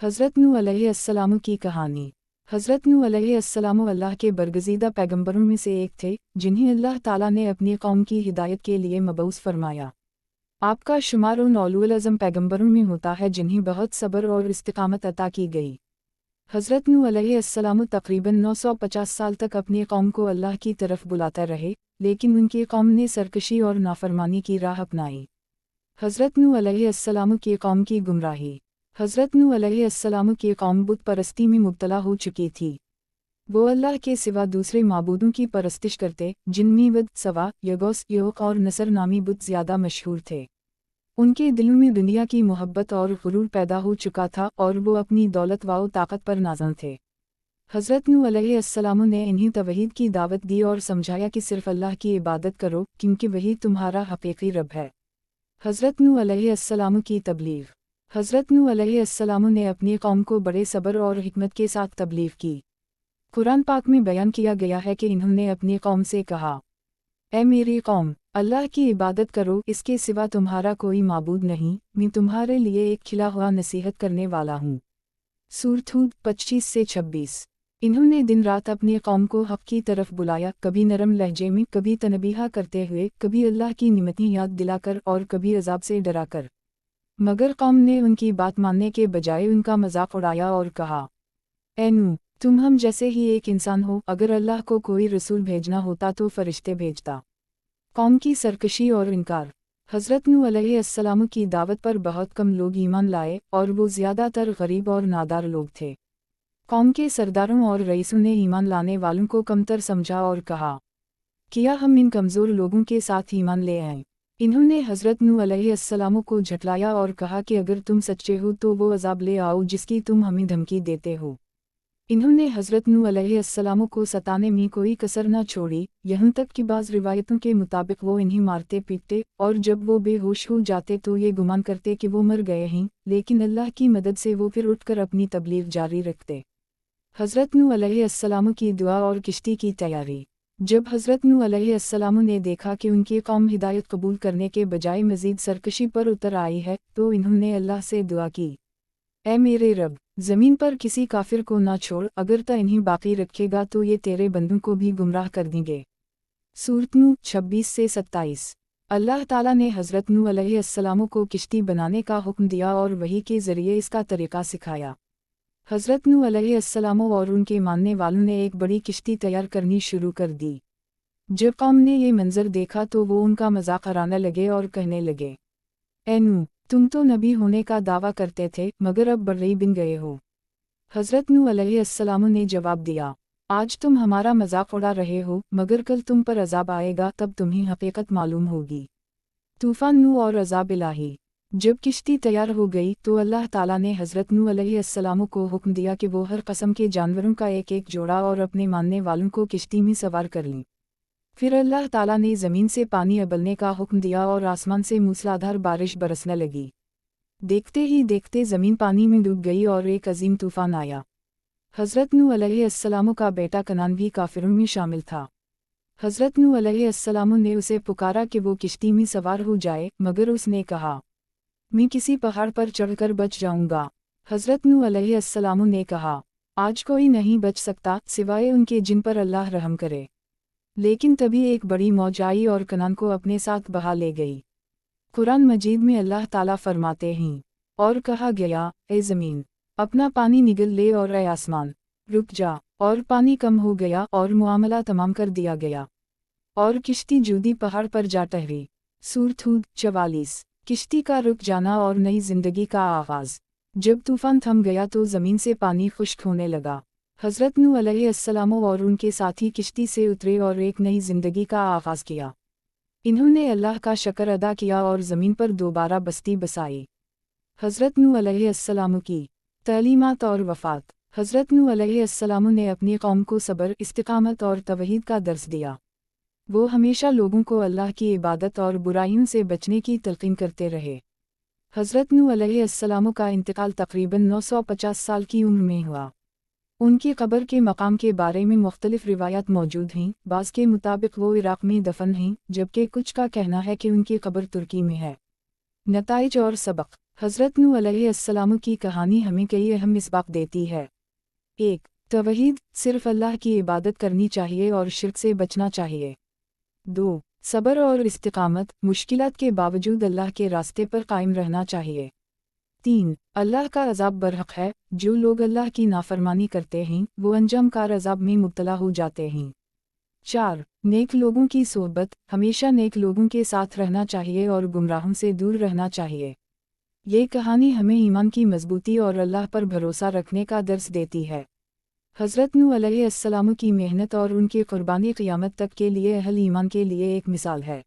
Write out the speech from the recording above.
हज़रत नूह अलैहिस्सलाम की कहानी। हज़रत नूह अलैहिस्सलाम अल्लाह के बरगज़ीदा पैगंबरों में से एक थे, जिन्हें अल्लाह ताला ने अपनी कौम की हिदायत के लिए मबऊस फरमाया। आपका शुमार उन औलुल अज़म पैगंबरों में होता है जिन्हें बहुत सब्र और इस्तिकामत अता की गई। हज़रत नूह अलैहिस्सलाम तकरीबन 950 साल तक अपनी कौम को अल्लाह की तरफ बुलाते रहे, लेकिन उनकी कौम ने सरकशी और नाफरमानी की राह अपनाई। हज़रत नूह अलैहिस्सलाम की कौम की गुमराही। हज़रत नूह अलैहिस्सलाम की कौम बुत परस्ती में मुब्तला हो चुकी थी। वो अल्लाह के सिवा दूसरे माबूदों की परस्तिश करते, जिनमें वद, सवा, यगोस, योक और नसर नामी बुत ज़्यादा मशहूर थे। उनके दिलों में दुनिया की मोहब्बत और गुरूर पैदा हो चुका था और वो अपनी दौलत व ताकत पर नाज़न थे। हज़रत नूह अलैहिस्सलाम ने इन्हें तौहीद की दावत दी और समझाया कि सिर्फ़ अल्लाह की इबादत करो, क्योंकि वही तुम्हारा हकीकी रब है। हज़रत नूह अलैहिस्सलाम की तबलीग। हज़रत नूह अलैहिस्सलाम ने अपनी कौम को बड़े सब्र और हिकमत के साथ तबलीग की। कुरान पाक में बयान किया गया है कि इन्होंने अपनी कौम से कहा, ऐ मेरी कौम, अल्लाह की इबादत करो, इसके सिवा तुम्हारा कोई माबूद नहीं, मैं तुम्हारे लिए एक खिला हुआ नसीहत करने वाला हूँ। सूरत हूद 25 से 26। इन्होंने दिन रात अपनी कौम को हक़ की तरफ बुलाया, कभी नरम लहजे में, कभी तनबीहा करते हुए, कभी अल्लाह की निमतें याद दिलाकर और कभी अजाब से डराकर। मगर कौम ने उनकी बात मानने के बजाय उनका मजाक उड़ाया और कहा, ऐ नूह, तुम हम जैसे ही एक इंसान हो, अगर अल्लाह को कोई रसूल भेजना होता तो फरिश्ते भेजता। कौम की सरकशी और इनकार। हज़रत नूह अलैहिस्सलाम की दावत पर बहुत कम लोग ईमान लाए और वो ज़्यादातर गरीब और नादार लोग थे। कौम के सरदारों और रईसों ने ईमान लाने वालों को कमतर समझा और कहा, किया हम इन कमज़ोर लोगों के साथ ईमान ले आए। इन्होंने हज़रत नूह अलैहिस्सलाम को झटलाया और कहा कि अगर तुम सच्चे हो तो वो अज़ाब ले आओ जिसकी तुम हमें धमकी देते हो। इन्होंने हज़रत नूह अलैहिस्सलाम को सताने में कोई कसर न छोड़ी, यहाँ तक कि बाज़ रिवायतों के मुताबिक वो इन्हें मारते पीटते और जब वो बेहोश हो जाते तो ये गुमान करते कि वो मर गए हैं, लेकिन अल्लाह की मदद से वो फिर उठकर अपनी तबलीग जारी रखते। हज़रत नूह अलैहिस्सलाम की दुआ और किश्ती की तैयारी। जब हज़रत नूह अलैहिस्सलाम ने देखा कि उनकी कौम हिदायत कबूल करने के बजाय मज़ीद सरकशी पर उतर आई है, तो इन्होंने अल्लाह से दुआ की, ऐ मेरे रब, ज़मीन पर किसी काफिर को ना छोड़, अगर तो इन्हें बाकी रखेगा तो ये तेरे बंदों को भी गुमराह कर देंगे। सूरत नूह 26 से 27। अल्लाह ताला ने हज़रत नूह अलैहिस्सलाम को किश्ती बनाने का हुक्म दिया और वही के ज़रिए इसका तरीक़ा सिखाया। हज़रत नूह अलैहिस्सलाम और उनके मानने वालों ने एक बड़ी किश्ती तैयार करनी शुरू कर दी। जब कौम ने ये मंजर देखा तो वो उनका मजाक उड़ाने लगे और कहने लगे, ऐ नूह, तुम तो नबी होने का दावा करते थे, मगर अब बर्री बन गए हो। हज़रत नूह अलैहिस्सलाम ने जवाब दिया, आज तुम हमारा मजाक उड़ा रहे हो, मगर कल तुम पर अजाब आएगा, तब तुम्हें हकीकत मालूम होगी। तूफ़ान नूह और अजाब इलाही। जब किश्ती तैयार हो गई तो अल्लाह ताला ने हज़रत नूह अलैहिस्सलाम को हुक्म दिया कि वो हर कस्म के जानवरों का एक एक जोड़ा और अपने मानने वालों को किश्ती में सवार कर लें। फिर अल्लाह ताला ने ज़मीन से पानी उबलने का हुक्म दिया और आसमान से मूसलाधार बारिश बरसने लगी। देखते ही देखते ज़मीन पानी में डूब गई और एक अजीम तूफ़ान आया। हज़रत नूह अलैहिस्सलाम का बेटा कनान भी काफिरों में शामिल था। हज़रत नूह अलैहिस्सलाम ने उसे पुकारा कि वो किश्ती में सवार हो जाए, मगर उसने कहा, मैं किसी पहाड़ पर चढ़कर बच जाऊंगा। हज़रत नूह अलैहिस्सलाम ने कहा, आज कोई नहीं बच सकता सिवाय उनके जिन पर अल्लाह रहम करे। लेकिन तभी एक बड़ी मौज आई और कनान को अपने साथ बहा ले गई। कुरान मजीद में अल्लाह ताला फरमाते हैं, और कहा गया, ए ज़मीन, अपना पानी निगल ले, और ए आसमान, रुक जा। और पानी कम हो गया और मुआमला तमाम कर दिया गया और किश्ती जूदी पहाड़ पर जा ठहरी। सूरत हूद 44। किश्ती का रुक जाना और नई जिंदगी का आगाज़। जब तूफ़ान थम गया तो ज़मीन से पानी खुश्क होने लगा। हज़रत नूह अलैहिस्सलाम और उनके साथी किश्ती से उतरे और एक नई जिंदगी का आगाज़ किया। इन्होंने अल्लाह का शुक्र अदा किया और ज़मीन पर दोबारा बस्ती बसाई। हज़रत नूह अलैहिस्सलाम की तालीमात और वफ़ात। हज़रत नूह अलैहिस्सलाम ने अपनी कौम को सब्र, इस्तिकामत और तौहीद का दर्स दिया। वो हमेशा लोगों को अल्लाह की इबादत और बुराइयों से बचने की तलक़ीन करते रहे। हज़रत नूह अलैहिस्सलाम का इंतकाल तकरीबन 950 साल की उम्र में हुआ। उनकी कब्र के मकाम के बारे में मुख्तलिफ रिवायात मौजूद हैं। बाज़ के मुताबिक वो इराक़ में दफन हैं, जबकि कुछ का कहना है कि उनकी कब्र तुर्की में है। नताइज और सबक। حضرت نوح علیہ السلام کی کہانی ہمیں کئی اہم اسباق دیتی ہے۔ 1. توحید، صرف اللہ کی عبادت کرنی چاہیے اور شرک سے بچنا چاہیے۔ 2. صبر اور استقامت، مشکلات کے باوجود اللہ کے راستے پر قائم رہنا چاہیے۔ 3. اللہ کا عذاب برحق ہے، جو لوگ اللہ کی نافرمانی کرتے ہیں وہ انجام کار عذاب میں مبتلا ہو جاتے ہیں۔ 4. نیک لوگوں کی صحبت، ہمیشہ نیک لوگوں کے ساتھ رہنا چاہیے اور گمراہوں سے دور رہنا چاہیے۔ یہ کہانی ہمیں ایمان کی مضبوطی اور اللہ پر بھروسہ رکھنے کا درس دیتی ہے۔ حضرت نوح علیہ السلام کی محنت اور ان کی قربانی قیامت تک کے لیے اہل ایمان کے لیے ایک مثال ہے۔